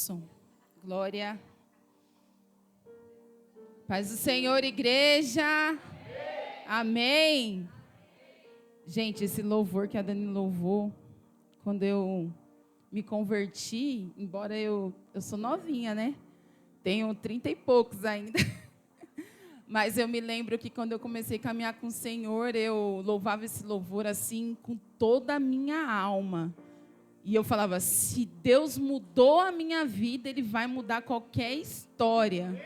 Som. Glória. Paz do Senhor, igreja. Amém. Gente, esse louvor que a Dani louvou, quando eu me converti, embora eu sou novinha, né? Tenho 30 e poucos ainda. Mas eu me lembro que quando eu comecei a caminhar com o Senhor, eu louvava esse louvor assim com toda a minha alma. E eu falava, se Deus mudou a minha vida, Ele vai mudar qualquer história.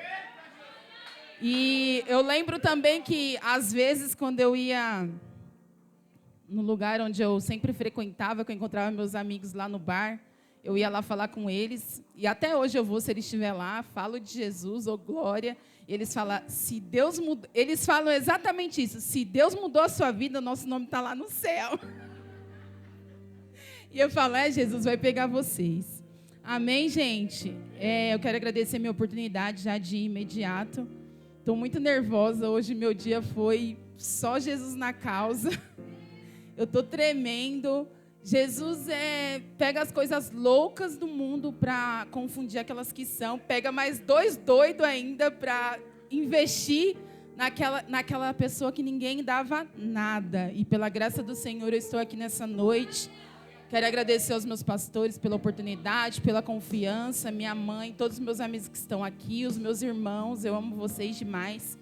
E eu lembro também que, às vezes, quando eu ia no lugar onde eu sempre frequentava, que eu encontrava meus amigos lá no bar, eu ia lá falar com eles. E até hoje eu vou, se eles estiverem lá, falo de Jesus, ou glória. E eles falam, se Deus mudou... Eles falam exatamente isso. Se Deus mudou a sua vida, o nosso nome está lá no céu. E eu falo, Jesus vai pegar vocês. Amém, gente? Eu quero agradecer a minha oportunidade já de imediato. Estou muito nervosa. Hoje meu dia foi só Jesus na causa. Eu estou tremendo. Jesus pega as coisas loucas do mundo para confundir aquelas que são. Pega mais 2 doidos ainda para investir naquela pessoa que ninguém dava nada. E pela graça do Senhor eu estou aqui nessa noite. Quero agradecer aos meus pastores pela oportunidade, pela confiança, minha mãe, todos os meus amigos que estão aqui, os meus irmãos, eu amo vocês demais.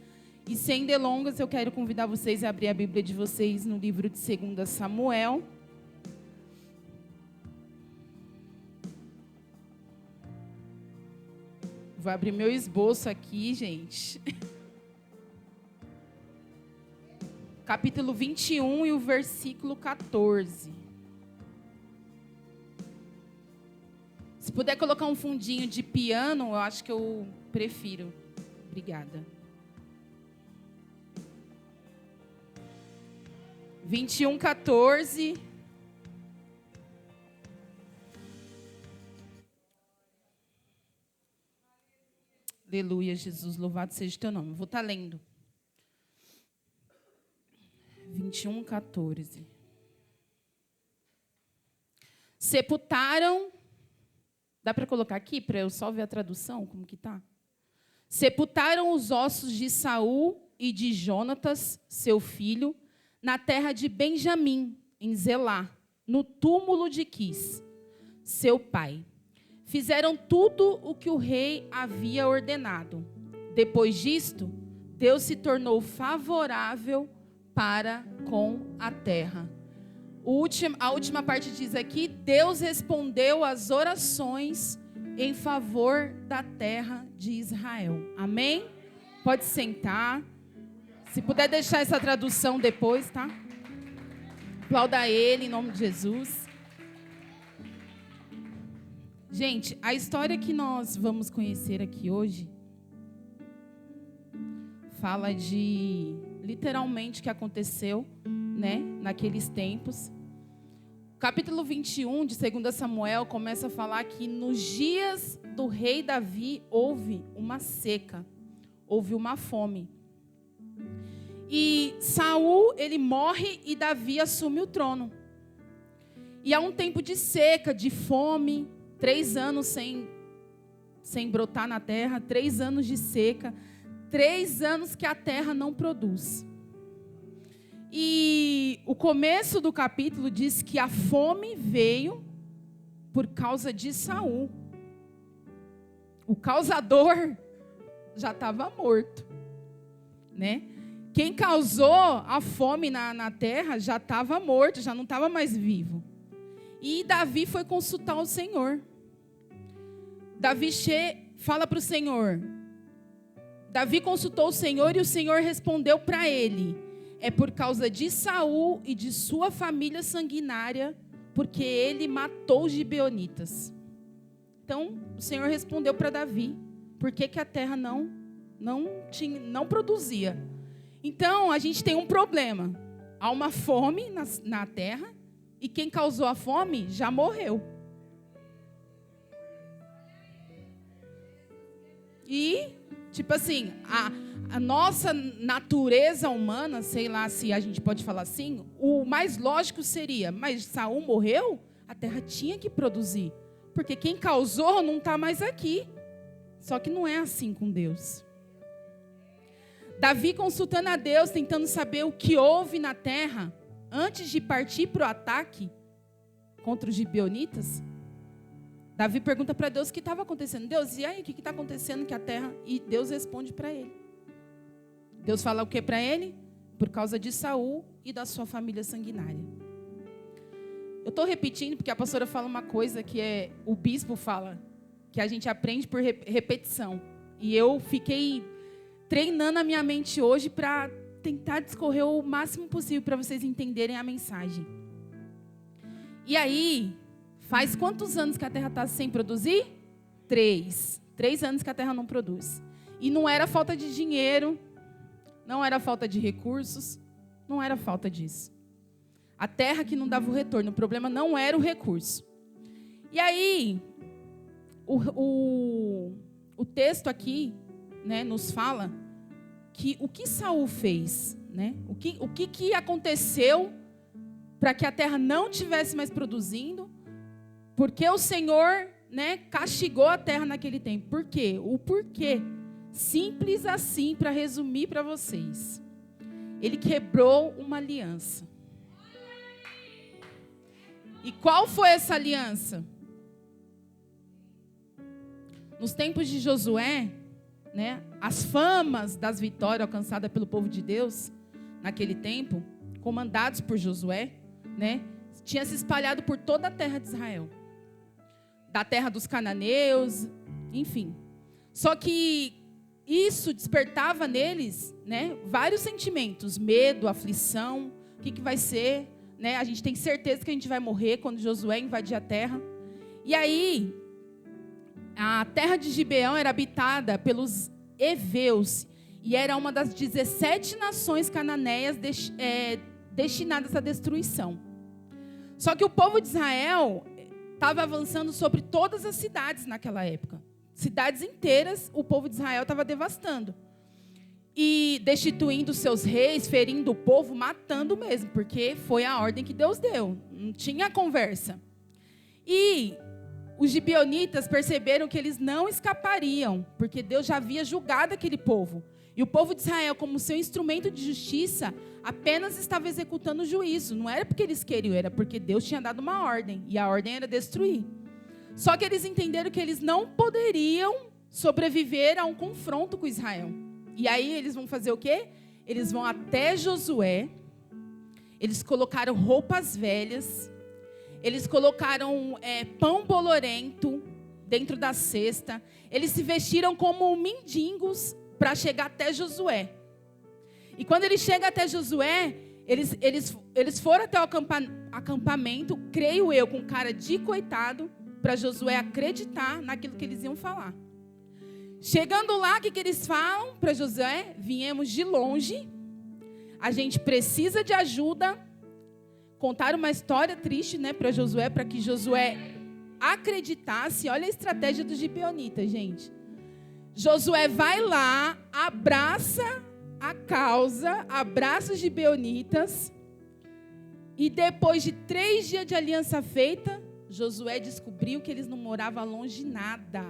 E sem delongas, eu quero convidar vocês a abrir a Bíblia de vocês no livro de 2 Samuel. Vou abrir meu esboço aqui, gente. Capítulo 21 e o versículo 14. Se puder colocar um fundinho de piano, eu acho que eu prefiro. Obrigada. 21, 14. Aleluia, Jesus, louvado seja o teu nome. Eu vou estar lendo. 21, 14. Sepultaram... Dá para colocar aqui, para eu só ver a tradução, como que tá? Sepultaram os ossos de Saul e de Jonatas, seu filho, na terra de Benjamim, em Zelá, no túmulo de Quis, seu pai. Fizeram tudo o que o rei havia ordenado. Depois disto, Deus se tornou favorável para com a terra. A última parte diz aqui, Deus respondeu às orações em favor da terra de Israel. Amém? Pode sentar. Se puder deixar essa tradução depois, tá? Aplauda ele em nome de Jesus. Gente, a história que nós vamos conhecer aqui hoje fala de literalmente o que aconteceu, né, naqueles tempos. O capítulo 21 de 2 Samuel começa a falar que nos dias do rei Davi houve uma seca, houve uma fome. E Saul, ele morre e Davi assume o trono. E há um tempo de seca, de fome, 3 anos sem brotar na terra, 3 anos de seca, 3 anos que a terra não produz. E o começo do capítulo diz que a fome veio por causa de Saul. O causador já estava morto, né? Quem causou a fome na terra já estava morto, já não estava mais vivo. E Davi foi consultar o Senhor. Davi fala para o Senhor. Davi consultou o Senhor e o Senhor respondeu para ele: é por causa de Saul e de sua família sanguinária, porque ele matou os gibeonitas. Então, o Senhor respondeu para Davi, por que a terra não produzia. Então, a gente tem um problema. Há uma fome na terra, e quem causou a fome já morreu. E, tipo assim, a nossa natureza humana, sei lá se a gente pode falar assim, o mais lógico seria, mas Saul morreu, a terra tinha que produzir. porque quem causou não está mais aqui. Só que não é assim com Deus. Davi consultando a Deus, tentando saber o que houve na terra, antes de partir para o ataque contra os gibeonitas. Davi pergunta para Deus o que estava acontecendo. Deus, e aí, o que está acontecendo que a terra... E Deus responde para ele. Deus fala o que para ele? Por causa de Saul e da sua família sanguinária. Eu estou repetindo porque a pastora fala uma coisa que o bispo fala, que a gente aprende por repetição. E eu fiquei treinando a minha mente hoje para tentar discorrer o máximo possível para vocês entenderem a mensagem. E aí, faz quantos anos que a terra está sem produzir? 3 anos que a terra não produz. E não era falta de dinheiro, não era falta de recursos, não era falta disso. A terra que não dava o retorno, o problema não era o recurso. E aí, o texto aqui, né, nos fala que o que Saul fez, né, o que aconteceu para que a terra não tivesse mais produzindo, porque o Senhor, né, castigou a terra naquele tempo. Por quê? O porquê? Simples assim, para resumir para vocês. Ele quebrou uma aliança. E qual foi essa aliança? Nos tempos de Josué, né, as famas das vitórias alcançadas pelo povo de Deus, naquele tempo, comandados por Josué, né, tinha se espalhado por toda a terra de Israel. Da terra dos cananeus, enfim. Só que isso despertava neles, né, vários sentimentos. Medo, aflição, o que vai ser? Né? A gente tem certeza que a gente vai morrer quando Josué invadir a terra. E aí, a terra de Gibeão era habitada pelos heveus. E era uma das 17 nações cananeias destinadas à destruição. Só que o povo de Israel estava avançando sobre todas as cidades naquela época. Cidades inteiras o povo de Israel estava devastando. E destituindo seus reis, ferindo o povo, matando mesmo, porque foi a ordem que Deus deu. Não tinha conversa. E os gibeonitas perceberam que eles não escapariam, porque Deus já havia julgado aquele povo. E o povo de Israel, como seu instrumento de justiça, apenas estava executando o juízo. Não era porque eles queriam, era porque Deus tinha dado uma ordem. E a ordem era destruir. Só que eles entenderam que eles não poderiam sobreviver a um confronto com Israel. E aí eles vão fazer o quê? Eles vão até Josué. Eles colocaram roupas velhas. Eles colocaram pão bolorento dentro da cesta. Eles se vestiram como mendigos para chegar até Josué. E quando eles chegam até Josué, eles foram até o acampamento, creio eu, com cara de coitado, para Josué acreditar naquilo que eles iam falar. Chegando lá, o que eles falam para Josué? Viemos de longe, a gente precisa de ajuda. Contaram uma história triste, né, para Josué, para que Josué acreditasse. Olha a estratégia dos gibeonitas, gente. Josué vai lá, abraça a causa, abraça os gibeonitas, e depois de 3 dias de aliança feita, Josué descobriu que eles não moravam longe nada.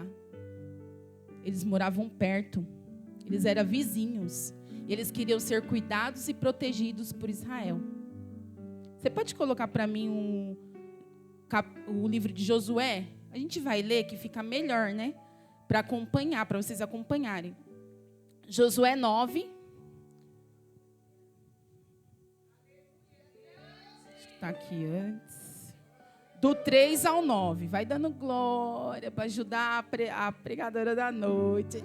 Eles moravam perto. Eles eram vizinhos. Eles queriam ser cuidados e protegidos por Israel. Você pode colocar para mim o livro de Josué? A gente vai ler, que fica melhor, né? Para acompanhar, para vocês acompanharem. Josué 9. Está aqui antes. Do 3 ao 9. Vai dando glória para ajudar a pregadora da noite.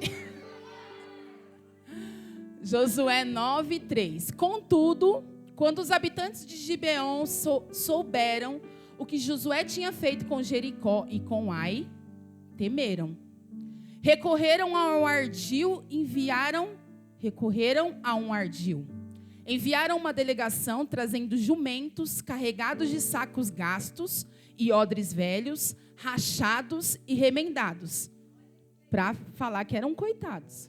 Josué 9, 3. Contudo, quando os habitantes de Gibeon souberam o que Josué tinha feito com Jericó e com Ai, temeram. Recorreram a um ardil. Enviaram uma delegação trazendo jumentos carregados de sacos gastos e odres velhos, rachados e remendados, para falar que eram coitados.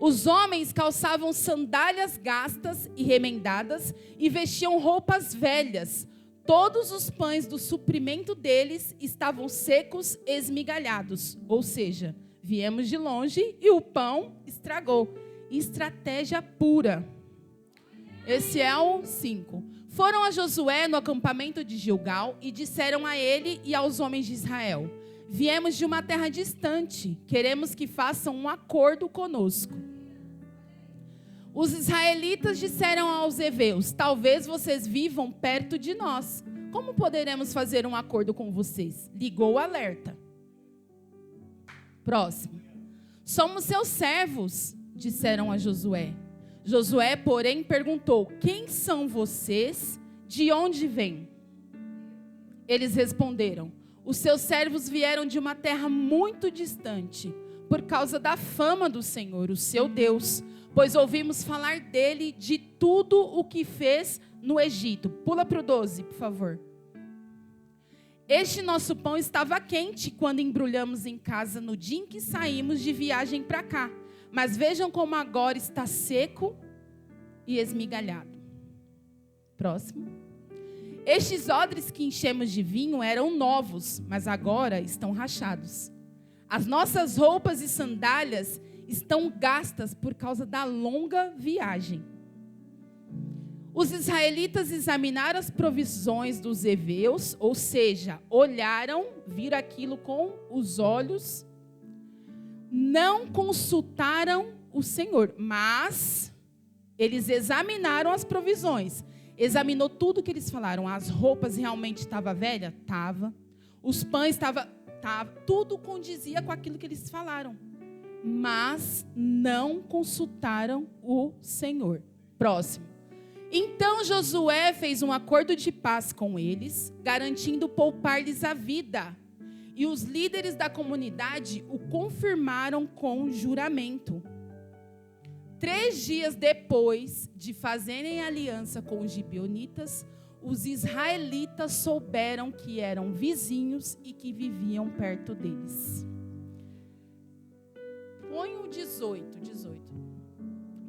Os homens calçavam sandálias gastas e remendadas e vestiam roupas velhas, Todos os pães do suprimento deles estavam secos e esmigalhados. Ou seja, viemos de longe e o pão estragou. Estratégia pura. Esse é o 5. Foram a Josué no acampamento de Gilgal e disseram a ele e aos homens de Israel: viemos de uma terra distante, queremos que façam um acordo conosco. Os israelitas disseram aos heveus: talvez vocês vivam perto de nós. Como poderemos fazer um acordo com vocês? Ligou o alerta. Próximo. Somos seus servos, disseram a Josué. Josué, porém, perguntou: quem são vocês? De onde vêm? Eles responderam: os seus servos vieram de uma terra muito distante, por causa da fama do Senhor, o seu Deus, pois ouvimos falar dele, de tudo o que fez no Egito. Pula para o 12, por favor. Este nosso pão estava quente quando embrulhamos em casa no dia em que saímos de viagem para cá. Mas vejam como agora está seco e esmigalhado. Próximo. Estes odres que enchemos de vinho eram novos, mas agora estão rachados. As nossas roupas e sandálias estão gastas por causa da longa viagem. Os israelitas examinaram as provisões dos heveus, ou seja, olharam, viram aquilo com os olhos, não consultaram o Senhor, mas eles examinaram as provisões, examinou tudo que eles falaram. As roupas realmente estavam velhas? Estava. Os pães estavam, tudo condizia com aquilo que eles falaram, mas não consultaram o Senhor. Próximo. Então Josué fez um acordo de paz com eles, garantindo poupar-lhes a vida. E os líderes da comunidade o confirmaram com juramento. 3 dias depois de fazerem aliança com os gibeonitas, os israelitas souberam que eram vizinhos e que viviam perto deles. Põe o 18.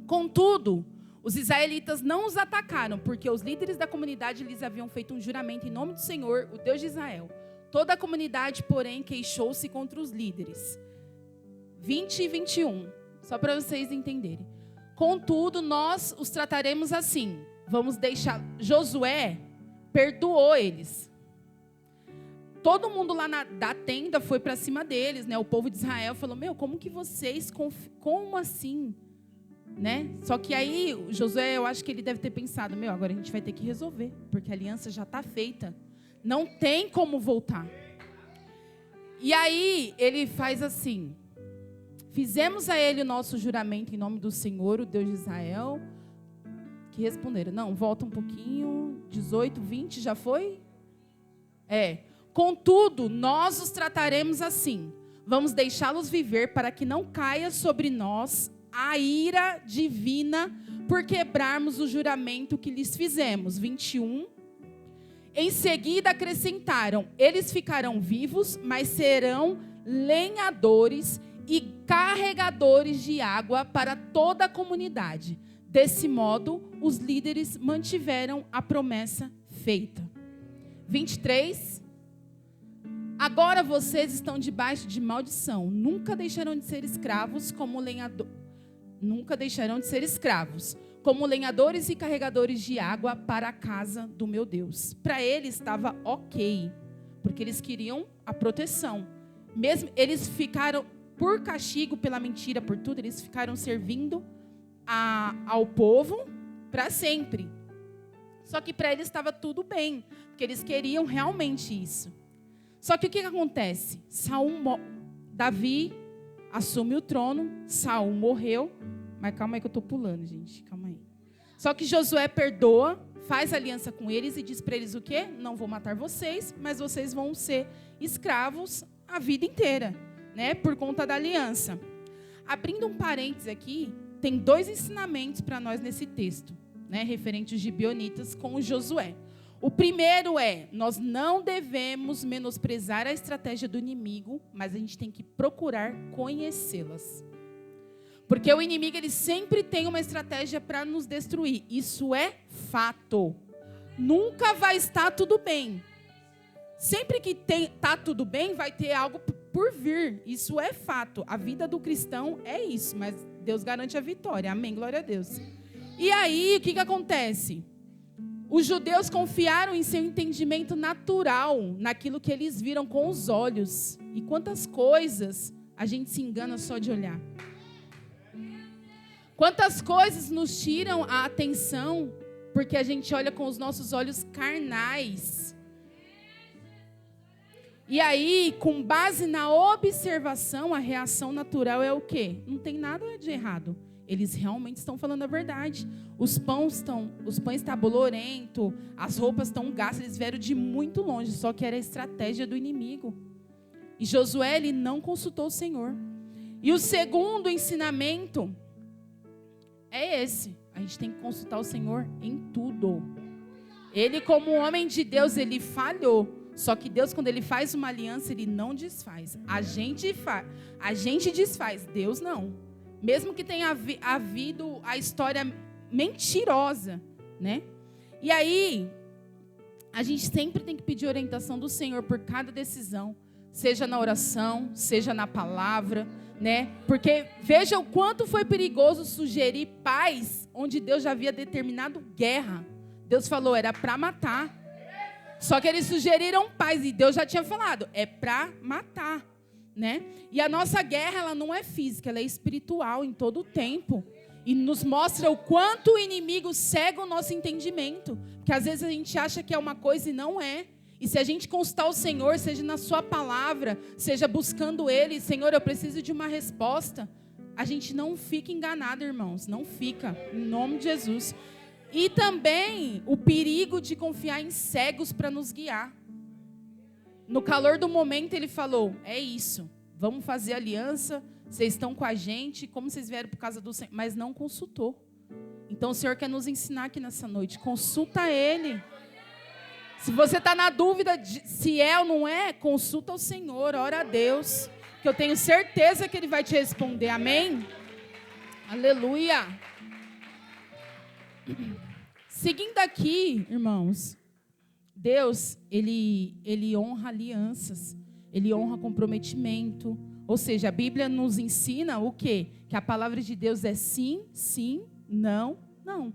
Contudo, os israelitas não os atacaram, porque os líderes da comunidade lhes haviam feito um juramento em nome do Senhor, o Deus de Israel. Toda a comunidade, porém, queixou-se contra os líderes. 20 e 21, só para vocês entenderem. Contudo, nós os trataremos assim. Vamos deixar... Josué perdoou eles. Todo mundo lá da tenda foi para cima deles, né? O povo de Israel falou: como que vocês... Como assim? Né? Só que aí, Josué, eu acho que ele deve ter pensado: agora a gente vai ter que resolver, porque a aliança já está feita. Não tem como voltar. E aí, ele faz assim: fizemos a ele o nosso juramento em nome do Senhor, o Deus de Israel. Que responderam: não, volta um pouquinho. 18, 20, já foi? Contudo, nós os trataremos assim. Vamos deixá-los viver para que não caia sobre nós a ira divina por quebrarmos o juramento que lhes fizemos. 21. Em seguida acrescentaram: eles ficarão vivos, mas serão lenhadores e carregadores de água para toda a comunidade. Desse modo, os líderes mantiveram a promessa feita. 23. Agora vocês estão debaixo de maldição. Nunca deixarão de ser escravos como lenhadores e carregadores de água para a casa do meu Deus. Para eles estava ok, porque eles queriam a proteção. Mesmo eles ficaram, por castigo, pela mentira, por tudo, eles ficaram servindo ao povo para sempre. Só que para eles estava tudo bem, porque eles queriam realmente isso. Só que o que acontece? Davi assume o trono, Saul morreu. Mas calma aí que eu estou pulando, gente. Calma aí. Só que Josué perdoa, faz aliança com eles e diz para eles o quê? Não vou matar vocês, mas vocês vão ser escravos a vida inteira, né? Por conta da aliança. Abrindo um parênteses aqui, tem 2 ensinamentos para nós nesse texto, né? Referente aos gibeonitas com Josué. O primeiro é: nós não devemos menosprezar a estratégia do inimigo, mas a gente tem que procurar conhecê-las. Porque o inimigo, ele sempre tem uma estratégia para nos destruir. Isso é fato. nunca vai estar tudo bem. Sempre que está tudo bem, vai ter algo por vir. Isso é fato. A vida do cristão é isso, mas Deus garante a vitória. Amém, glória a Deus. E aí, o que acontece? Os judeus confiaram em seu entendimento natural, naquilo que eles viram com os olhos. E quantas coisas a gente se engana só de olhar. Quantas coisas nos tiram a atenção, porque a gente olha com os nossos olhos carnais. E aí, com base na observação, a reação natural é o quê? Não tem nada de errado. Eles realmente estão falando a verdade. Os pães estão bolorentos, as roupas estão gastas, eles vieram de muito longe, só que era a estratégia do inimigo. E Josué, ele não consultou o Senhor. E o segundo ensinamento é esse. A gente tem que consultar o Senhor em tudo. Ele, como homem de Deus, ele falhou. Só que Deus, quando ele faz uma aliança, ele não desfaz. A gente desfaz, Deus não. Mesmo que tenha havido a história mentirosa, né? E aí, a gente sempre tem que pedir orientação do Senhor por cada decisão. Seja na oração, seja na palavra, né? Porque veja o quanto foi perigoso sugerir paz, onde Deus já havia determinado guerra. Deus falou, era para matar. Só que eles sugeriram paz e Deus já tinha falado, é para matar, né? E a nossa guerra, ela não é física, ela é espiritual em todo o tempo. E nos mostra o quanto o inimigo cega o nosso entendimento. Porque às vezes a gente acha que é uma coisa e não é. E se a gente consultar o Senhor, seja na sua palavra, seja buscando Ele, Senhor, eu preciso de uma resposta. A gente não fica enganado, irmãos, não fica, em nome de Jesus. E também o perigo de confiar em cegos para nos guiar. No calor do momento ele falou, é isso, vamos fazer aliança, vocês estão com a gente, como vocês vieram por causa do Senhor, mas não consultou. Então o Senhor quer nos ensinar aqui nessa noite, consulta Ele. Se você está na dúvida de se é ou não é, consulta o Senhor, ora a Deus, que eu tenho certeza que Ele vai te responder, amém? Aleluia! Seguindo aqui, irmãos, Deus, ele honra alianças, Ele honra comprometimento. Ou seja, a Bíblia nos ensina o quê? Que a palavra de Deus é sim, sim, não, não.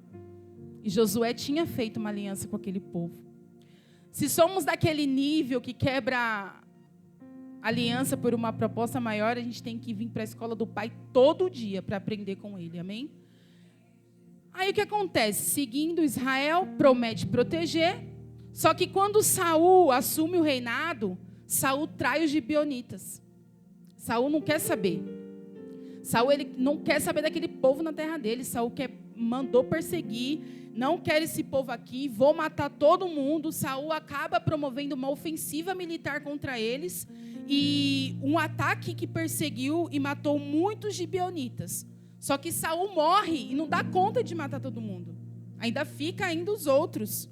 E Josué tinha feito uma aliança com aquele povo. Se somos daquele nível que quebra aliança por uma proposta maior, a gente tem que vir para a escola do Pai todo dia para aprender com Ele, amém? Aí o que acontece? Seguindo Israel, promete proteger, só que quando Saul assume o reinado, Saul trai os gibeonitas. Saul não quer saber. Saul, ele não quer saber daquele povo na terra dele. Saul mandou perseguir, não quer esse povo aqui, vou matar todo mundo. Saul acaba promovendo uma ofensiva militar contra eles e um ataque que perseguiu e matou muitos gibeonitas. Só que Saul morre e não dá conta de matar todo mundo. Ainda fica os outros.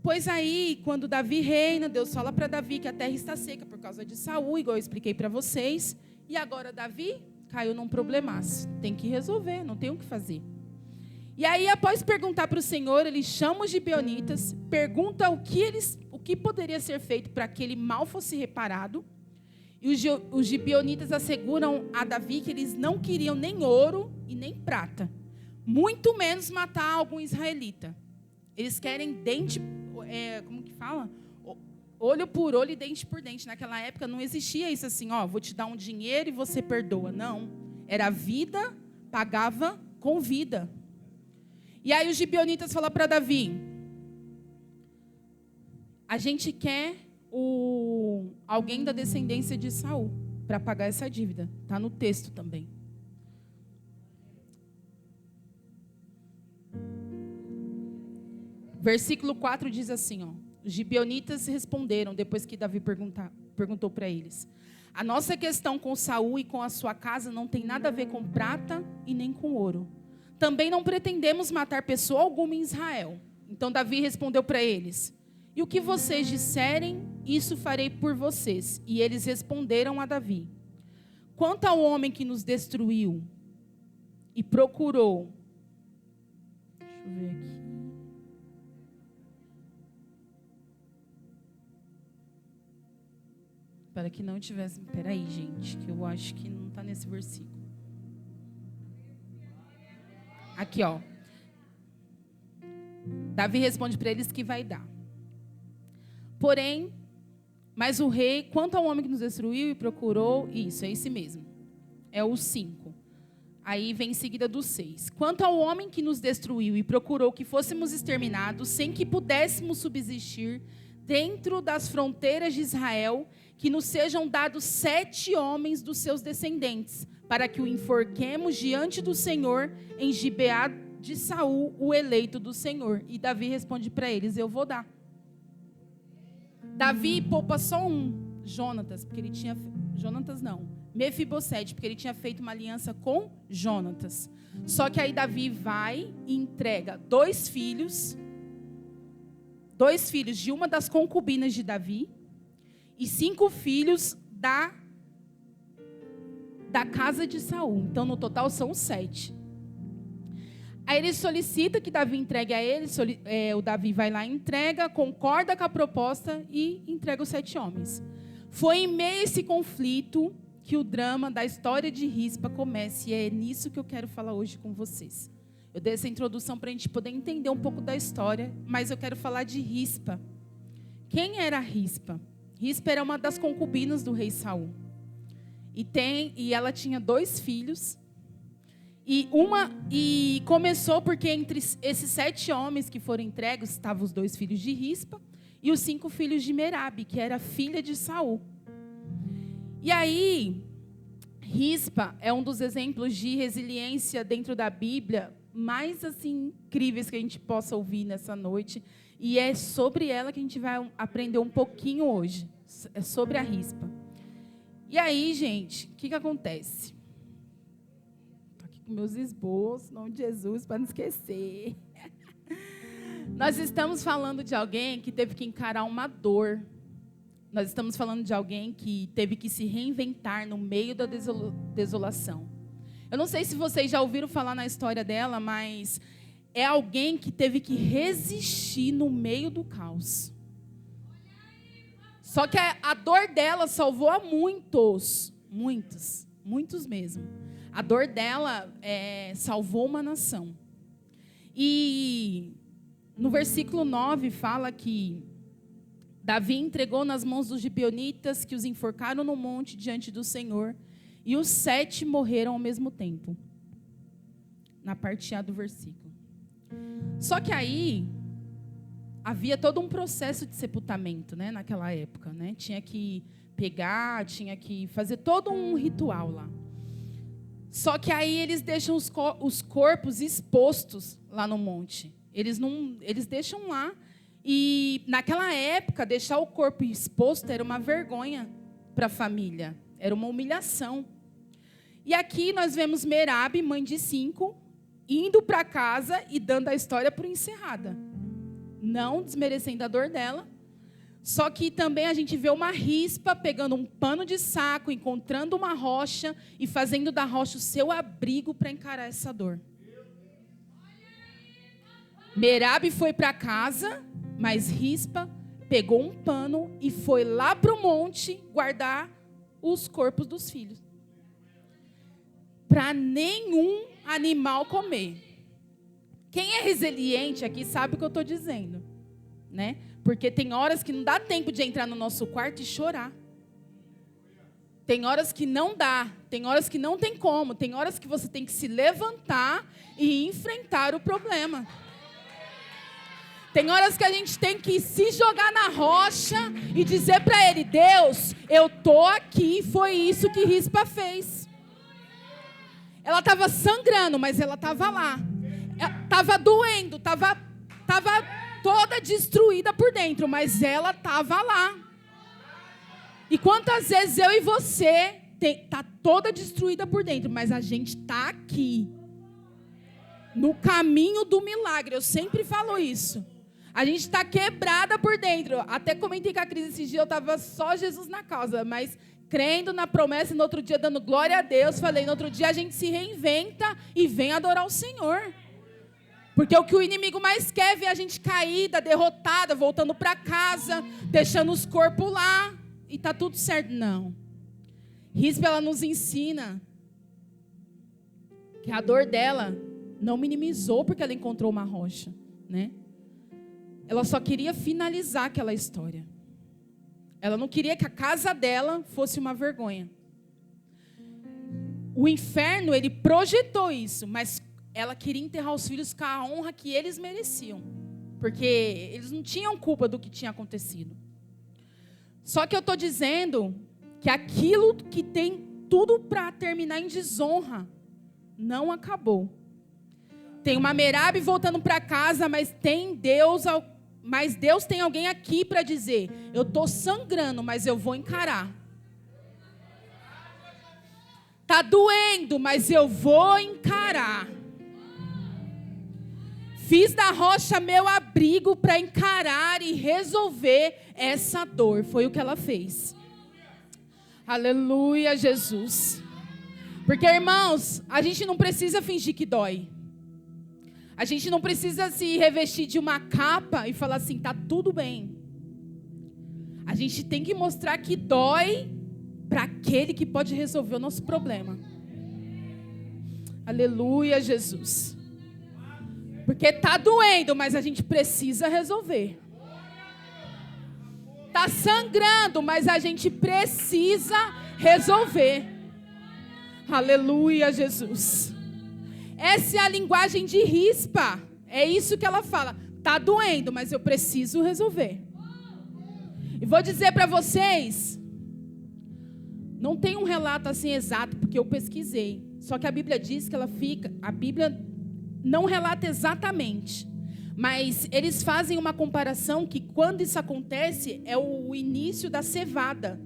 Pois aí, quando Davi reina, Deus fala para Davi que a terra está seca por causa de Saul, igual eu expliquei para vocês. E agora Davi caiu num problemaço. Tem que resolver, não tem o que fazer. E aí, após perguntar para o Senhor, ele chama os gibeonitas, pergunta o que poderia ser feito para que aquele mal fosse reparado. E os gibeonitas asseguram a Davi que eles não queriam nem ouro e nem prata, muito menos matar algum israelita. Eles querem dente, como que fala? Olho por olho e dente por dente. Naquela época não existia isso assim, vou te dar um dinheiro e você perdoa. Não, era vida, pagava com vida. E aí os gibeonitas falam para Davi, a gente quer alguém da descendência de Saul para pagar essa dívida. Está no texto também. Versículo 4 diz assim, os gibeonitas responderam, depois que Davi perguntou para eles, a nossa questão com Saul e com a sua casa não tem nada a ver com prata e nem com ouro. Também não pretendemos matar pessoa alguma em Israel. Então Davi respondeu para eles, e o que vocês disserem, isso farei por vocês. E eles responderam a Davi, quanto ao homem que nos destruiu e procurou, deixa eu ver aqui, para que não tivesse... Peraí, gente, que eu acho que não está nesse versículo. Aqui, ó. Davi responde para eles que vai dar. Porém, mas o rei, quanto ao homem que nos destruiu e procurou... Isso, é esse mesmo. É o 5. Aí vem em seguida do 6. Quanto ao homem que nos destruiu e procurou que fôssemos exterminados, sem que pudéssemos subsistir dentro das fronteiras de Israel, que nos sejam dados 7 homens dos seus descendentes, para que o enforquemos diante do Senhor em Gibeá de Saul, o eleito do Senhor. E Davi responde para eles: eu vou dar. Davi poupa só um, Jonatas, porque ele tinha... Jonatas não, Mefibosete, porque ele tinha feito uma aliança com Jonatas. Só que aí Davi vai e entrega 2 filhos de uma das concubinas de Davi e 5 filhos da casa de Saul. Então, no total, são 7. Aí ele solicita que Davi entregue a ele, o Davi vai lá e entrega, concorda com a proposta e entrega os 7 homens. Foi em meio a esse conflito que o drama da história de Rispa começa, e é nisso que eu quero falar hoje com vocês. Eu dei essa introdução para a gente poder entender um pouco da história, mas eu quero falar de Rispa. Quem era Rispa? Rispa era uma das concubinas do rei Saul. E ela tinha 2 filhos. E começou porque entre esses 7 homens que foram entregues estavam os 2 filhos de Rispa e os 5 filhos de Merabe, que era filha de Saul. E aí, Rispa é um dos exemplos de resiliência dentro da Bíblia mais assim incríveis que a gente possa ouvir nessa noite. E é sobre ela que a gente vai aprender um pouquinho hoje. É sobre a Rispa. E aí, gente, o que acontece? Estou aqui com meus esboços, em nome de Jesus, para não esquecer. Nós estamos falando de alguém que teve que encarar uma dor. Nós estamos falando de alguém que teve que se reinventar no meio da desolação. Eu não sei se vocês já ouviram falar na história dela, mas é alguém que teve que resistir no meio do caos. Só que a dor dela salvou a muitos mesmo. A dor dela salvou uma nação. E no versículo 9 fala que Davi entregou nas mãos dos gibeonitas, que os enforcaram no monte diante do Senhor, e os 7 morreram ao mesmo tempo. Na parte A do versículo. Só que aí havia todo um processo de sepultamento, né, naquela época, né? Tinha que pegar, tinha que fazer todo um ritual lá. Só que aí eles deixam os corpos expostos lá no monte. Eles deixam lá. E naquela época, deixar o corpo exposto era uma vergonha para a família. Era uma humilhação. E aqui nós vemos Merabe, mãe de 5, indo para casa e dando a história por encerrada. Não desmerecendo a dor dela. Só que também a gente vê uma Rispa pegando um pano de saco, encontrando uma rocha e fazendo da rocha o seu abrigo para encarar essa dor. Merabe foi para casa, mas Rispa pegou um pano e foi lá para o monte guardar os corpos dos filhos. Para nenhum animal comer. Quem é resiliente aqui sabe o que eu estou dizendo, né? Porque tem horas que não dá tempo de entrar no nosso quarto e chorar. Tem horas que não dá, tem horas que não tem como, tem horas que você tem que se levantar e enfrentar o problema. Tem horas que a gente tem que se jogar na rocha e dizer para ele: Deus, eu estou aqui, foi isso que Rispa fez. Ela estava sangrando, mas ela estava lá. Estava doendo, estava toda destruída por dentro, mas ela estava lá. E quantas vezes eu e você está toda destruída por dentro, mas a gente está aqui, no caminho do milagre. Eu sempre falo isso. A gente está quebrada por dentro. Até comentei com a Cris esses dias, eu estava só Jesus na causa, mas crendo na promessa, e no outro dia dando glória a Deus, falei, no outro dia a gente se reinventa e vem adorar o Senhor. Porque o que o inimigo mais quer é ver a gente caída, derrotada, voltando para casa, deixando os corpos lá. e tá tudo certo. Não. Rispa, ela nos ensina que a dor dela não minimizou porque ela encontrou uma rocha, né? Ela só queria finalizar aquela história. Ela não queria que a casa dela fosse uma vergonha. O inferno, ele projetou isso, mas ela queria enterrar os filhos com a honra que eles mereciam. Porque eles não tinham culpa do que tinha acontecido. Só que eu estou dizendo que aquilo que tem tudo para terminar em desonra não acabou. Tem uma Merabe voltando para casa, mas Deus tem alguém aqui para dizer: eu estou sangrando, mas eu vou encarar. Está doendo, mas eu vou encarar. Fiz da rocha meu abrigo para encarar e resolver essa dor. Foi o que ela fez. Aleluia, Jesus. Porque, irmãos, a gente não precisa fingir que dói. A gente não precisa se revestir de uma capa e falar assim, tá tudo bem. A gente tem que mostrar que dói para aquele que pode resolver o nosso problema. Aleluia, Jesus. Porque tá doendo, mas a gente precisa resolver. Tá sangrando, mas a gente precisa resolver. Aleluia, Jesus. Essa é a linguagem de Rispa. É isso que ela fala. Tá doendo, mas eu preciso resolver. E vou dizer para vocês, não tem um relato assim exato, porque eu pesquisei. Só que a Bíblia diz que a Bíblia não relata exatamente. Mas eles fazem uma comparação que quando isso acontece é o início da cevada.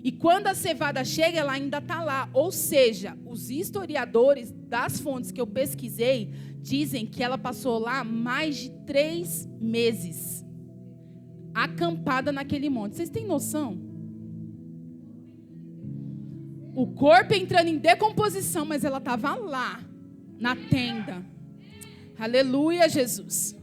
E quando a cevada chega, ela ainda está lá. Ou seja, os historiadores das fontes que eu pesquisei dizem que ela passou lá mais de 3 meses. Acampada naquele monte. Vocês têm noção? O corpo entrando em decomposição, mas ela estava lá, na tenda. Aleluia, Jesus.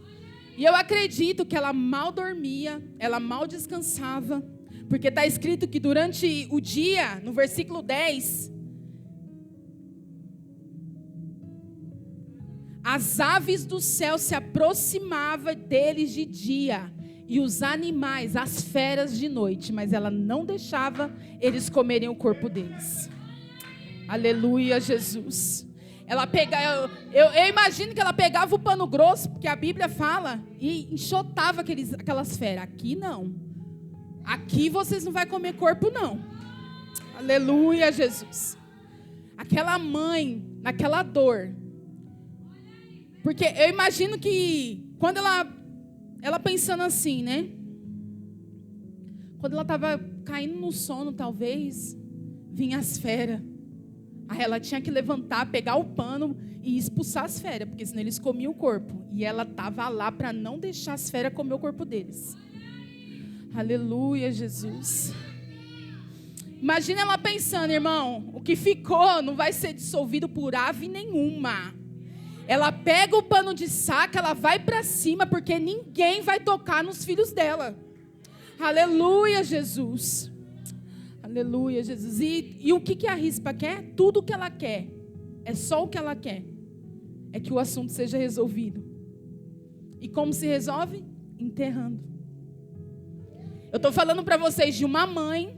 E eu acredito que ela mal dormia, ela mal descansava, porque está escrito que durante o dia, no versículo 10, as aves do céu se aproximavam deles de dia, e os animais, as feras de noite, mas ela não deixava eles comerem o corpo deles. Aleluia, Jesus. Ela pegava, eu imagino que ela pegava o pano grosso, porque a Bíblia fala, e enxotava aquelas feras. Aqui não. Aqui vocês não vão comer corpo, não. Aleluia, Jesus. Aquela mãe, naquela dor. Porque eu imagino que quando ela pensando assim, né? Quando ela estava caindo no sono, talvez, vinha as feras. Aí ela tinha que levantar, pegar o pano e expulsar as feras, porque senão eles comiam o corpo. E ela estava lá para não deixar as feras comer o corpo deles. Aleluia, Jesus. Imagina ela pensando, irmão, o que ficou não vai ser dissolvido por ave nenhuma. Ela pega o pano de saco, ela vai para cima, porque ninguém vai tocar nos filhos dela. Aleluia, Jesus. Aleluia, Jesus. E o que a Rispa quer? Tudo o que ela quer. É só o que ela quer. É que o assunto seja resolvido. E como se resolve? Enterrando. Eu estou falando para vocês de uma mãe.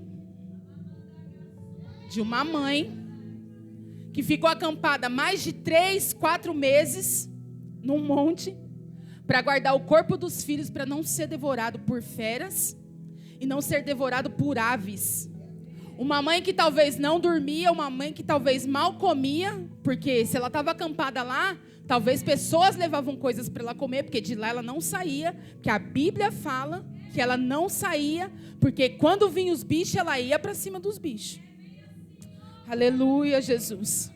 Que ficou acampada mais de 3, 4 meses num monte para guardar o corpo dos filhos para não ser devorado por feras e não ser devorado por aves. Uma mãe que talvez não dormia, uma mãe que talvez mal comia, porque se ela estava acampada lá, talvez pessoas levavam coisas para ela comer, porque de lá ela não saía, porque a Bíblia fala que ela não saía, porque quando vinham os bichos, ela ia para cima dos bichos. Aleluia, Jesus.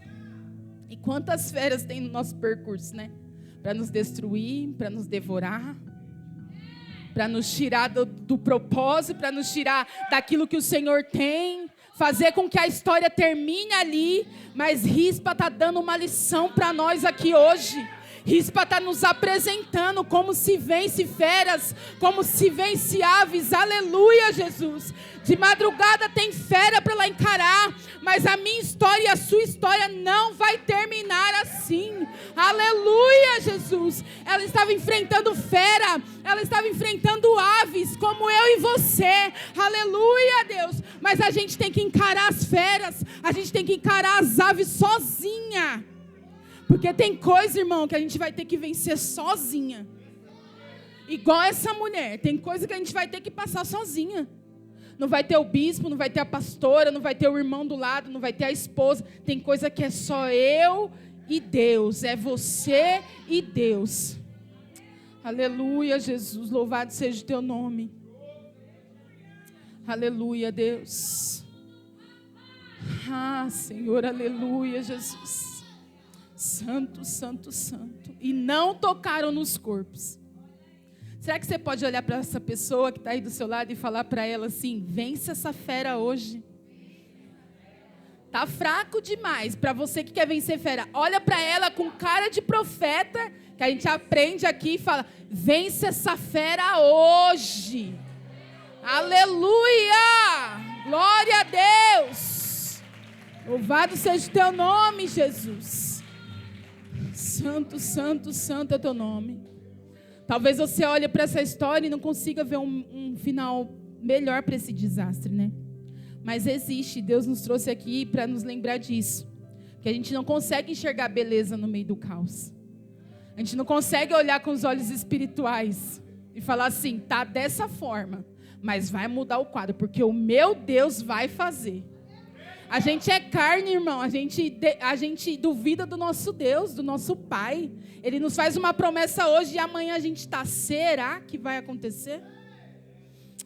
E quantas feras tem no nosso percurso, né? Para nos destruir, para nos devorar, para nos tirar do propósito, para nos tirar daquilo que o Senhor tem, fazer com que a história termine ali. Mas Rispa está dando uma lição para nós aqui hoje, Rispa está nos apresentando como se vence feras, como se vence aves. Aleluia, Jesus. De madrugada tem fera para ela encarar, mas a minha história e a sua história não vai terminar assim. Aleluia, Jesus. Ela estava enfrentando fera, ela estava enfrentando aves, como eu e você. Aleluia, Deus. Mas a gente tem que encarar as feras, a gente tem que encarar as aves sozinha. Porque tem coisa, irmão, que a gente vai ter que vencer sozinha. Igual essa mulher, tem coisa que a gente vai ter que passar sozinha. Não vai ter o bispo, não vai ter a pastora, não vai ter o irmão do lado, não vai ter a esposa. Tem coisa que é só eu e Deus. É você e Deus. Aleluia, Jesus. Louvado seja o teu nome. Aleluia, Deus. Ah, Senhor, aleluia, Jesus. Santo, santo, santo. E não tocaram nos corpos. Será que você pode olhar para essa pessoa que está aí do seu lado e falar para ela assim: vence essa fera hoje? Tá fraco demais para você que quer vencer fera. Olha para ela com cara de profeta, que a gente aprende aqui e fala: vence essa fera hoje. Aleluia! Glória a Deus! Louvado seja o teu nome, Jesus. Santo, santo, santo é o teu nome. Talvez você olhe para essa história e não consiga ver um final melhor para esse desastre, né? Mas existe, Deus nos trouxe aqui para nos lembrar disso. Que a gente não consegue enxergar beleza no meio do caos. A gente não consegue olhar com os olhos espirituais e falar assim: tá dessa forma, mas vai mudar o quadro, porque o meu Deus vai fazer. A gente é carne, irmão, a gente duvida do nosso Deus, do nosso Pai. Ele nos faz uma promessa hoje e amanhã a gente está: será que vai acontecer?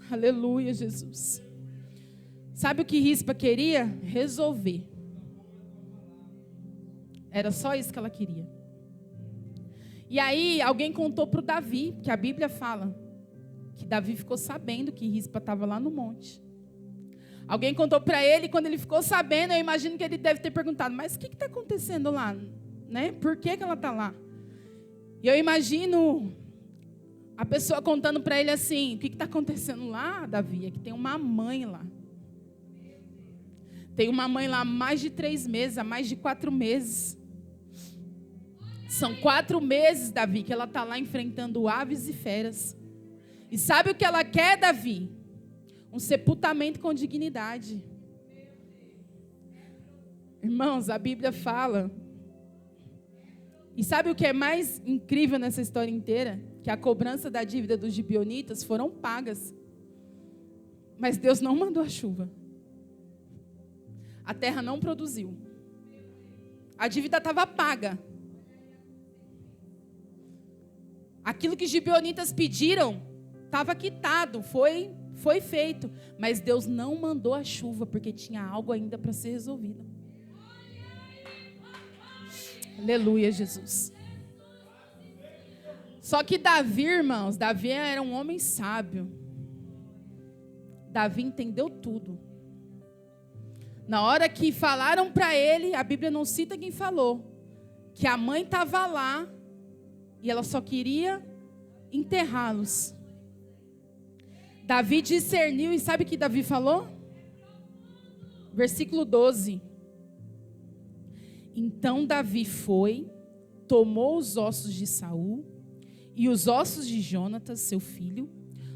Aleluia, Jesus. Sabe o que Rispa queria? Resolver. Era só isso que ela queria. E aí alguém contou para o Davi, que a Bíblia fala que Davi ficou sabendo que Rispa estava lá no monte. Alguém contou para ele, quando ele ficou sabendo, eu imagino que ele deve ter perguntado: mas o que está acontecendo lá? Né? Por que ela está lá? E eu imagino a pessoa contando para ele assim: o que está acontecendo lá, Davi? É que tem uma mãe lá. Tem uma mãe lá há mais de 3 meses, há mais de 4 meses. São 4 meses, Davi, que ela está lá enfrentando aves e feras. E sabe o que ela quer, Davi? Um sepultamento com dignidade. Irmãos, a Bíblia fala. E sabe o que é mais incrível nessa história inteira? Que a cobrança da dívida dos gibeonitas foram pagas. Mas Deus não mandou a chuva. A terra não produziu. A dívida estava paga. Aquilo que os gibeonitas pediram estava quitado, foi feito. Mas Deus não mandou a chuva, porque tinha algo ainda para ser resolvido. Aleluia, Jesus. Só que Davi, irmãos, Davi era um homem sábio. Davi entendeu tudo. Na hora que falaram para ele, a Bíblia não cita quem falou, que a mãe estava lá e ela só queria enterrá-los. Davi discerniu, e sabe o que Davi falou? Versículo 12. Então Davi foi, tomou os ossos de Saul e os ossos de Jonatas, seu filho,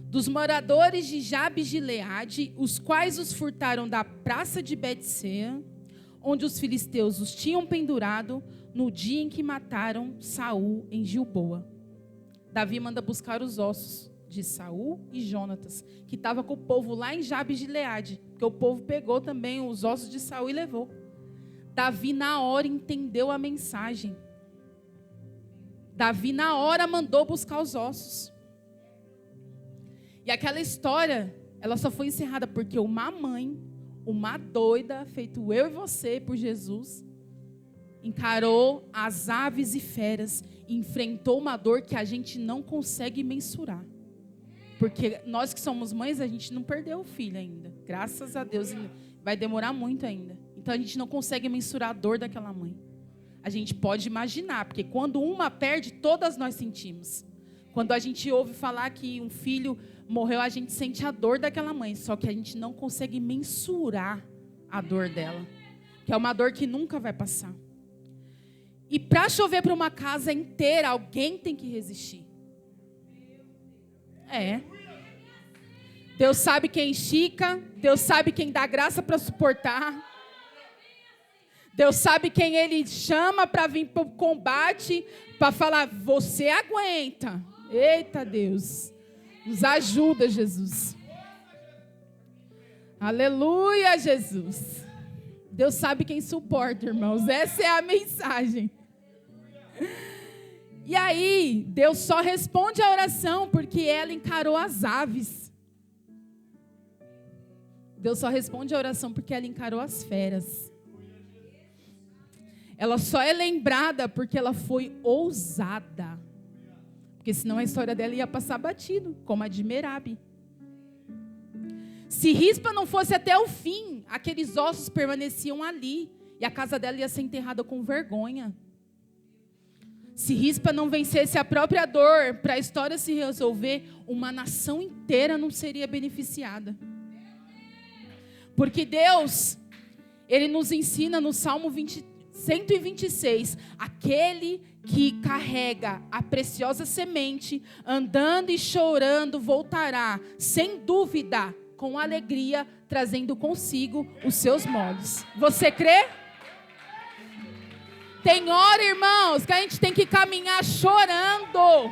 dos moradores de Jabes de Gileade, os quais os furtaram da praça de Betsea, onde os filisteus os tinham pendurado no dia em que mataram Saul em Gilboa. Davi manda buscar os ossos de Saul e Jonatas, que estava com o povo lá em Jabes de Gileade, porque o povo pegou também os ossos de Saul e levou. Davi na hora entendeu a mensagem. Davi na hora mandou buscar os ossos. E aquela história, ela só foi encerrada porque uma mãe, uma doida, feito eu e você por Jesus, encarou as aves e feras e enfrentou uma dor que a gente não consegue mensurar. Porque nós que somos mães, a gente não perdeu o filho ainda. Graças a Deus, vai demorar muito ainda. Então a gente não consegue mensurar a dor daquela mãe. A gente pode imaginar, porque quando uma perde, todas nós sentimos. Quando a gente ouve falar que um filho morreu, a gente sente a dor daquela mãe, só que a gente não consegue mensurar a dor dela, que é uma dor que nunca vai passar. E para chover para uma casa inteira, alguém tem que resistir. Deus sabe quem estica, Deus sabe quem dá graça para suportar. Deus sabe quem Ele chama para vir para o combate, para falar, você aguenta. Eita Deus, nos ajuda, Jesus. Aleluia, Jesus. Deus sabe quem suporta, irmãos. Essa é a mensagem. E aí, Deus só responde a oração porque ela encarou as aves. Deus só responde a oração porque ela encarou as feras. Ela só é lembrada porque ela foi ousada. Porque senão a história dela ia passar batido, como a de Merabe. Se Rispa não fosse até o fim, aqueles ossos permaneciam ali. E a casa dela ia ser enterrada com vergonha. Se Rispa não vencesse a própria dor, para a história se resolver, uma nação inteira não seria beneficiada. Porque Deus, Ele nos ensina no Salmo 126, aquele que carrega a preciosa semente, andando e chorando, voltará, sem dúvida, com alegria, trazendo consigo os seus molhos. Você crê? Tem hora, irmãos, que a gente tem que caminhar chorando.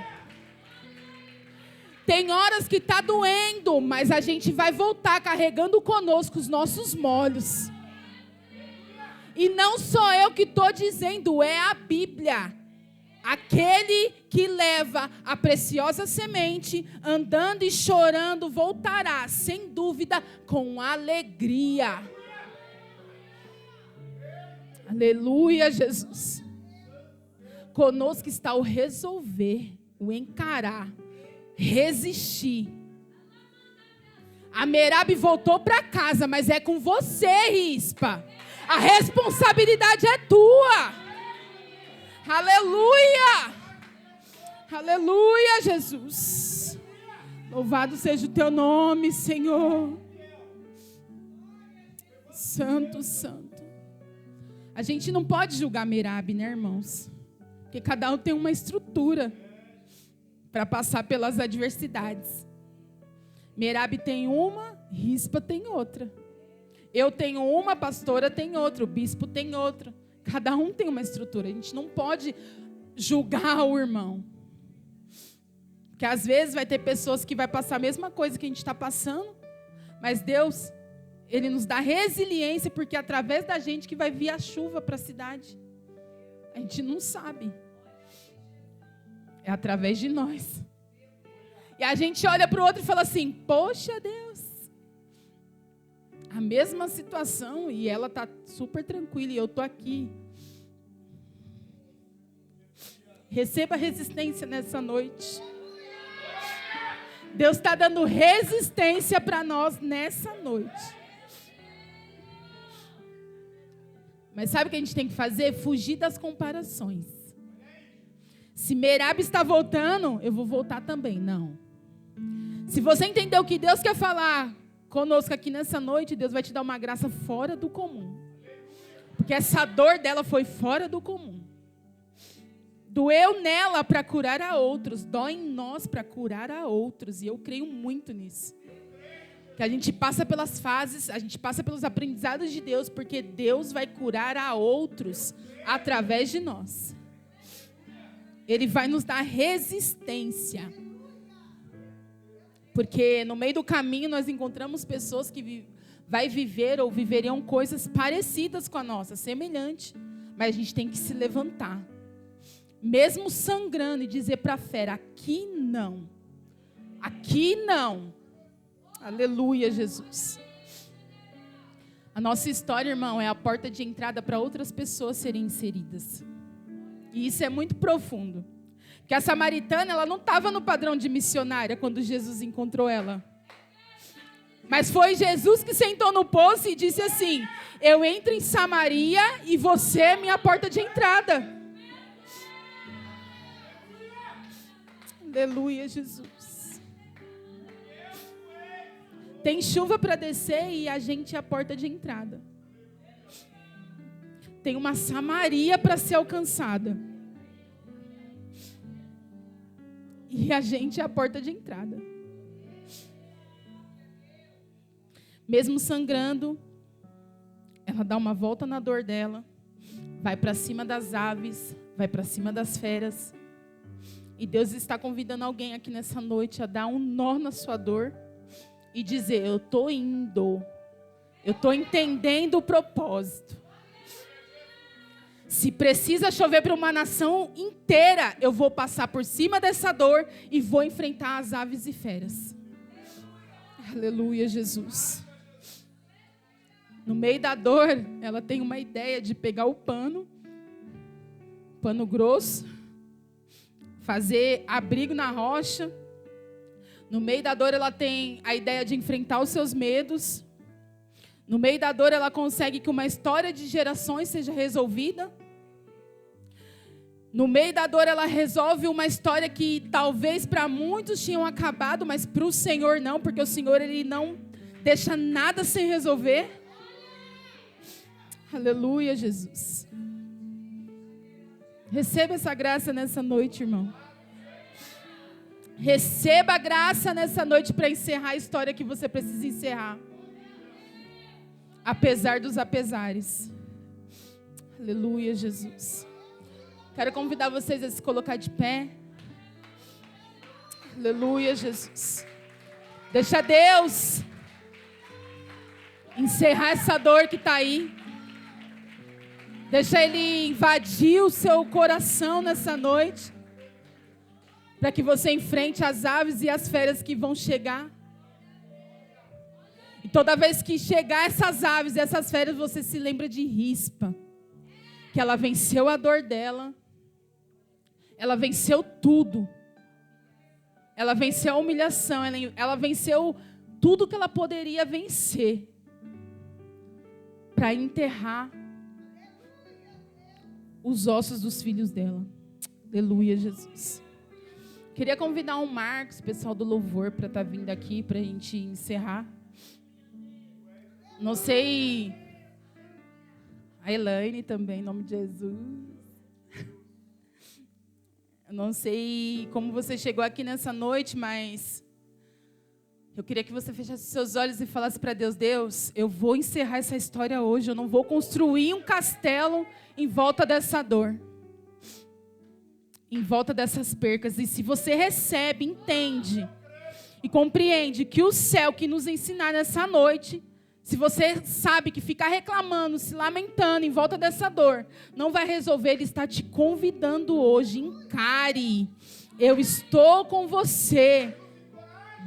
Tem horas que está doendo, mas a gente vai voltar carregando conosco os nossos molhos. E não sou eu que estou dizendo, é a Bíblia. Aquele que leva a preciosa semente, andando e chorando, voltará, sem dúvida, com alegria. Aleluia, Jesus. Conosco está o resolver, o encarar, resistir. A Merabe voltou para casa, mas é com você, Rispa. A responsabilidade é tua. Aleluia! Aleluia, Jesus. Louvado seja o teu nome, Senhor. Santo, santo. A gente não pode julgar Merabe, né, irmãos? Porque cada um tem uma estrutura para passar pelas adversidades. Merabe tem uma, Rispa tem outra. Eu tenho uma, a pastora tem outra, o bispo tem outra. Cada um tem uma estrutura. A gente não pode julgar o irmão. Porque às vezes vai ter pessoas que vai passar a mesma coisa que a gente está passando. Mas Deus, Ele nos dá resiliência, porque é através da gente que vai vir a chuva para a cidade. A gente não sabe. É através de nós. E a gente olha para o outro e fala assim, poxa Deus. A mesma situação e ela está super tranquila e eu estou aqui. Receba resistência nessa noite. Deus está dando resistência para nós nessa noite. Mas sabe o que a gente tem que fazer? Fugir das comparações. Se Merabe está voltando, eu vou voltar também. Não. Se você entendeu o que Deus quer falar conosco aqui nessa noite, Deus vai te dar uma graça fora do comum. Porque essa dor dela foi fora do comum. Doeu nela para curar a outros. Dói em nós para curar a outros. E eu creio muito nisso. Que a gente passa pelas fases, a gente passa pelos aprendizados de Deus, porque Deus vai curar a outros através de nós. Ele vai nos dar resistência. Porque no meio do caminho nós encontramos pessoas que vai viver ou viveriam coisas parecidas com a nossa, semelhante. Mas a gente tem que se levantar. Mesmo sangrando e dizer para a fera, aqui não. Aqui não. Aleluia, Jesus. A nossa história, irmão, é a porta de entrada para outras pessoas serem inseridas. E isso é muito profundo. Porque a samaritana, ela não estava no padrão de missionária quando Jesus encontrou ela. Mas foi Jesus que sentou no poço e disse assim: eu entro em Samaria e você é minha porta de entrada. Aleluia, Jesus. Tem chuva para descer e a gente é a porta de entrada. Tem uma Samaria para ser alcançada. E a gente é a porta de entrada. Mesmo sangrando, ela dá uma volta na dor dela, vai para cima das aves, vai para cima das feras. E Deus está convidando alguém aqui nessa noite a dar um nó na sua dor e dizer: eu estou indo, eu estou entendendo o propósito. Se precisa chover para uma nação inteira, eu vou passar por cima dessa dor e vou enfrentar as aves e feras. Aleluia, Jesus. No meio da dor, ela tem uma ideia de pegar o pano grosso, fazer abrigo na rocha. No meio da dor, ela tem a ideia de enfrentar os seus medos. No meio da dor, ela consegue que uma história de gerações seja resolvida. No meio da dor, ela resolve uma história que talvez para muitos tinham acabado, mas para o Senhor não, porque o Senhor, Ele não deixa nada sem resolver. Aleluia, Jesus. Receba essa graça nessa noite, irmão. Receba a graça nessa noite para encerrar a história que você precisa encerrar. Apesar dos apesares. Aleluia, Jesus. Quero convidar vocês a se colocar de pé. Aleluia, Jesus. Deixa Deus encerrar essa dor que está aí. Deixa Ele invadir o seu coração nessa noite. Para que você enfrente as aves e as feras que vão chegar. E toda vez que chegar essas aves e essas feras, você se lembra de Rispa. Que ela venceu a dor dela. Ela venceu tudo. Ela venceu a humilhação. Ela venceu tudo que ela poderia vencer. Para enterrar os ossos dos filhos dela. Aleluia, Jesus. Queria convidar o Marcos, pessoal do louvor, para estar vindo aqui para a gente encerrar. Não sei. A Elaine também, em nome de Jesus. Eu não sei como você chegou aqui nessa noite, mas eu queria que você fechasse seus olhos e falasse para Deus: Deus, eu vou encerrar essa história hoje. Eu não vou construir um castelo em volta dessa dor, em volta dessas percas. E se você recebe, entende e compreende que o céu que nos ensinar nessa noite, se você sabe que ficar reclamando, se lamentando em volta dessa dor não vai resolver, Ele está te convidando hoje. Encare. Eu estou com você.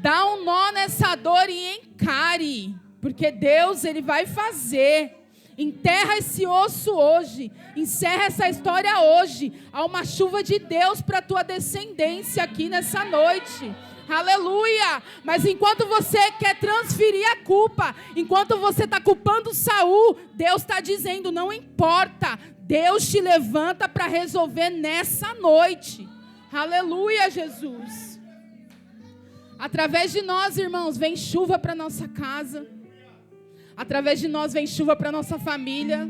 Dá um nó nessa dor e encare. Porque Deus, Ele vai fazer. Enterra esse osso hoje. Encerra essa história hoje. Há uma chuva de Deus para a tua descendência aqui nessa noite. Aleluia. Mas enquanto você quer transferir a culpa, enquanto você está culpando Saul, Deus está dizendo: não importa. Deus te levanta para resolver nessa noite. Aleluia, Jesus. Através de nós, irmãos, vem chuva para nossa casa. Através de nós vem chuva para nossa família.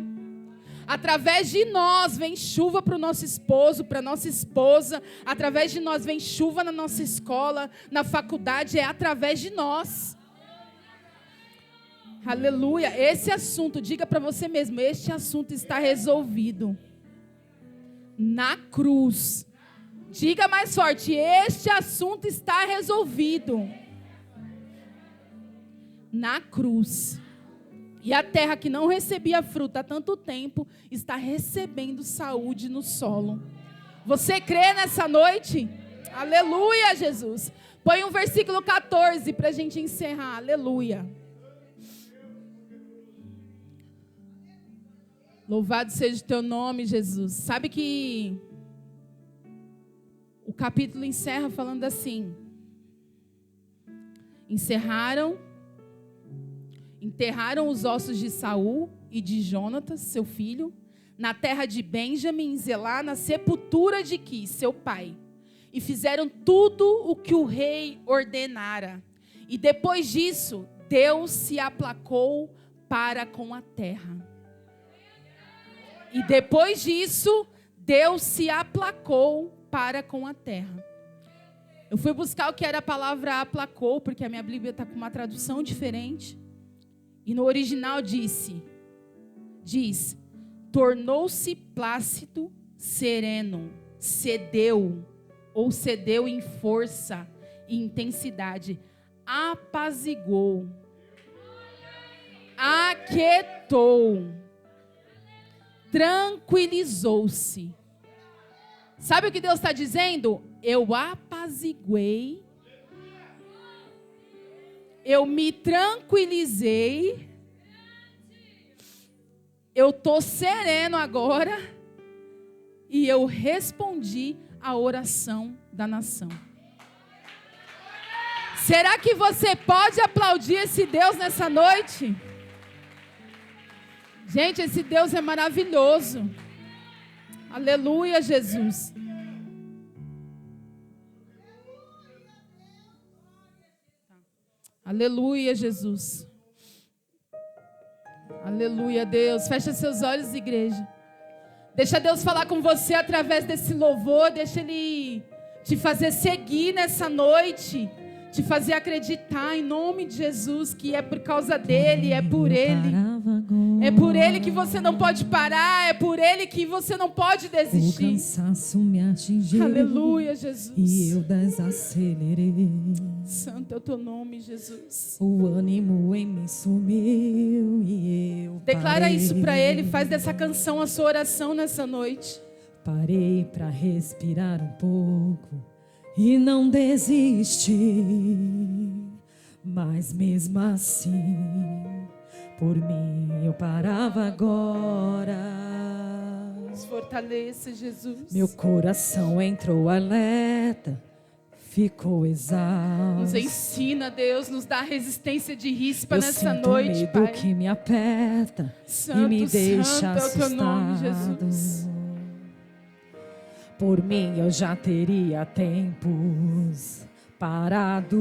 Através de nós vem chuva para o nosso esposo, para a nossa esposa. Através de nós vem chuva na nossa escola, na faculdade. É através de nós. Aleluia. Esse assunto, diga para você mesmo: este assunto está resolvido na cruz. Diga mais forte: este assunto está resolvido na cruz. E a terra que não recebia fruta há tanto tempo está recebendo saúde no solo. Você crê nessa noite? Aleluia, Jesus. Põe um versículo 14 para a gente encerrar. Aleluia. Louvado seja o teu nome, Jesus. Sabe que o capítulo encerra falando assim: encerraram Enterraram os ossos de Saul e de Jonatas, seu filho, na terra de Benjamim, em Zelá, na sepultura de Quis, seu pai. E fizeram tudo o que o rei ordenara. E depois disso, Deus se aplacou para com a terra. E depois disso, Deus se aplacou para com a terra. Eu fui buscar o que era a palavra aplacou, porque a minha Bíblia está com uma tradução diferente. E no original diz, tornou-se plácido, sereno, cedeu, ou cedeu em força e intensidade, apaziguou, aquietou, tranquilizou-se. Sabe o que Deus está dizendo? Eu apaziguei, eu me tranquilizei, eu estou sereno agora e eu respondi a oração da nação. Será que você pode aplaudir esse Deus nessa noite? Gente, esse Deus é maravilhoso. Aleluia, Jesus. Aleluia, Jesus. Aleluia, Deus. Fecha seus olhos, igreja. Deixa Deus falar com você através desse louvor. Deixa Ele te fazer seguir nessa noite. Te fazer acreditar em nome de Jesus que é por causa dEle, é por Ele. É por Ele que você não pode parar, é por Ele que você não pode desistir. O cansaço me atingiu. Aleluia, Jesus. E eu desacelerei. Santo é o teu nome, Jesus. O ânimo em mim sumiu e eu Declara parei. isso para Ele, faz dessa canção a sua oração nessa noite. Parei para respirar um pouco e não desisti, mas mesmo assim, por mim eu parava agora. Nos fortaleça, Jesus. Meu coração entrou alerta, ficou exausto. Nos ensina, Deus, nos dá resistência de rispa Eu nessa sinto noite, medo Pai. que me aperta Santo, e me deixa santo é o teu nome, assustado. Jesus. Por mim eu já teria tempos parado.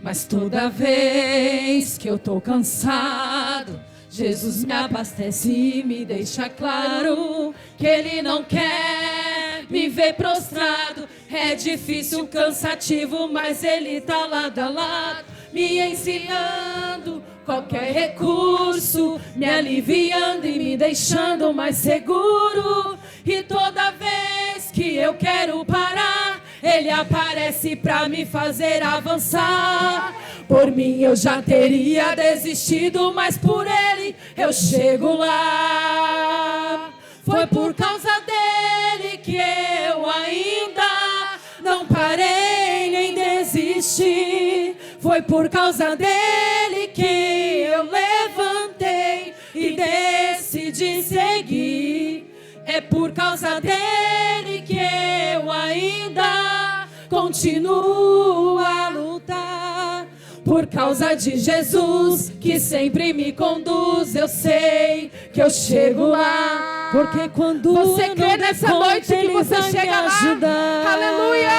Mas toda vez que eu tô cansado, Jesus me abastece e me deixa claro que Ele não quer me ver prostrado. É difícil, cansativo, mas Ele tá lado a lado, me ensinando qualquer recurso, me aliviando e me deixando mais seguro. E toda vez que eu quero parar, Ele aparece pra me fazer avançar. Por mim eu já teria desistido, mas por Ele eu chego lá. Foi por causa dEle que eu ainda não parei nem desisti. Foi por causa dEle que eu levantei e decidi seguir. É por causa dEle que eu ainda continuo a lutar. Por causa de Jesus que sempre me conduz, eu sei que eu chego lá. Porque quando você eu crê não nessa der conta, noite que Ele você vai chega me lá. ajudar. Aleluia!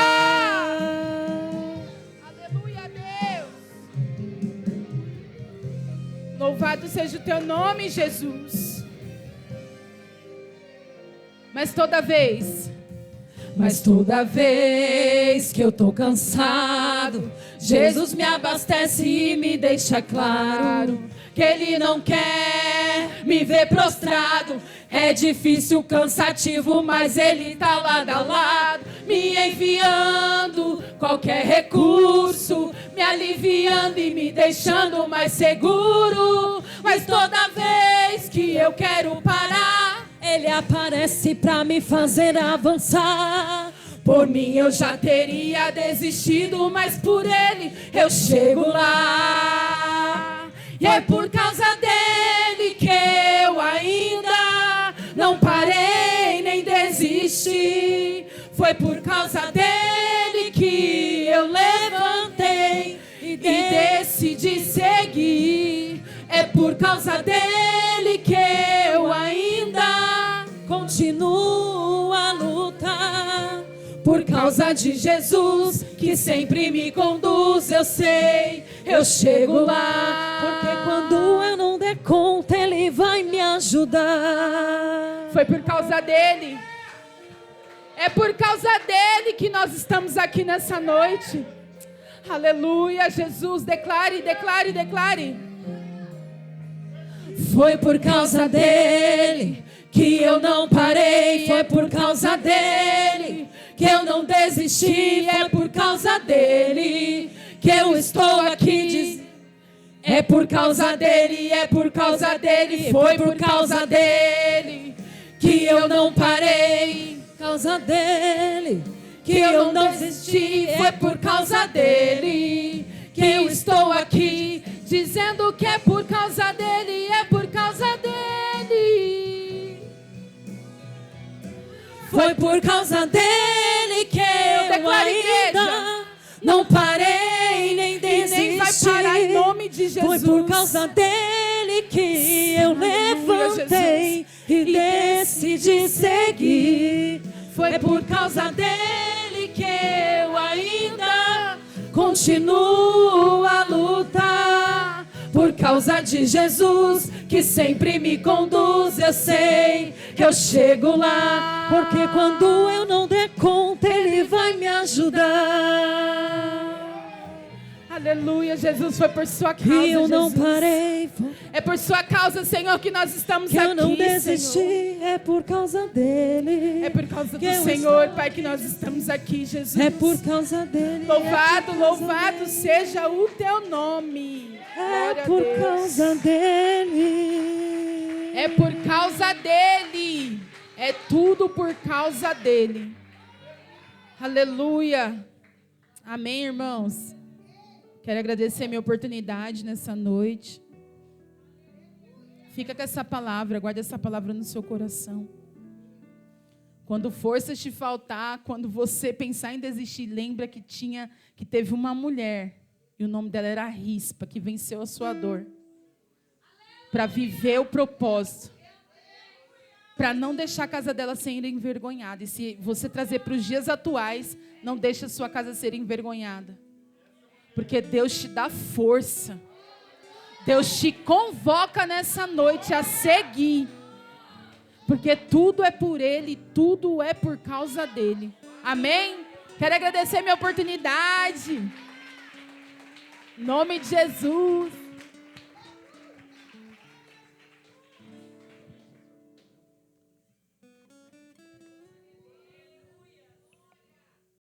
Aleluia, Deus. Louvado seja o teu nome, Jesus. Mas toda vez que eu tô cansado, Jesus me abastece e me deixa claro que Ele não quer me ver prostrado. É difícil, cansativo, mas Ele tá lado a lado, me enviando qualquer recurso, me aliviando e me deixando mais seguro. Mas toda vez que eu quero parar, Ele aparece pra me fazer avançar. Por mim eu já teria desistido, mas por Ele eu chego lá. E é por causa dEle que eu ainda não parei nem desisti. Foi por causa dele que eu levantei e decidi seguir. É por causa dele que eu ainda continuo a lutar. Por causa de Jesus, que sempre me conduz, eu sei, eu chego lá. Porque quando eu não der conta, Ele vai me ajudar. Foi por causa dele. É por causa dele que nós estamos aqui nessa noite. Aleluia, Jesus, declare, declare, declare. Foi por causa dele que eu não parei. Foi por causa dele que eu não desisti. É por causa dele que eu estou aqui. É por causa dele, é por causa dele. Foi por causa dele que eu não parei. Por causa dele que eu não desisti. Foi por causa dele que eu estou aqui, dizendo que é por causa dele, é por causa dele. Foi por causa dele que eu ainda não parei nem desisti. Nem vai parar em nome de Jesus. Foi por causa dele que eu levantei e decidi seguir. Foi por causa dele que eu ainda continuo a lutar. Por causa de Jesus, que sempre me conduz, eu sei que eu chego lá. Porque quando eu não der conta, Ele vai me ajudar. Aleluia, Jesus, foi por sua causa, E eu não Jesus. parei. É por sua causa, Senhor, que nós estamos Que aqui, eu não desisti, Senhor. é por causa dele. É por causa que do eu Senhor, estou Pai, que nós estamos aqui, Jesus. É por causa dele. Louvado, é por causa louvado dele. seja o teu nome. É Glória a por Deus. causa dele. É por causa dele. É tudo por causa dele. Aleluia. Amém, irmãos. Quero agradecer a minha oportunidade nessa noite. Fica com essa palavra, guarda essa palavra no seu coração. Quando forças te faltar, quando você pensar em desistir, lembra que teve uma mulher, e o nome dela era Rispa, que venceu a sua dor, para viver o propósito, para não deixar a casa dela ser envergonhada. E se você trazer para os dias atuais, não deixe a sua casa ser envergonhada. Porque Deus te dá força. Deus te convoca nessa noite a seguir. Porque tudo é por Ele, tudo é por causa dEle. Amém? Quero agradecer a minha oportunidade. Em nome de Jesus.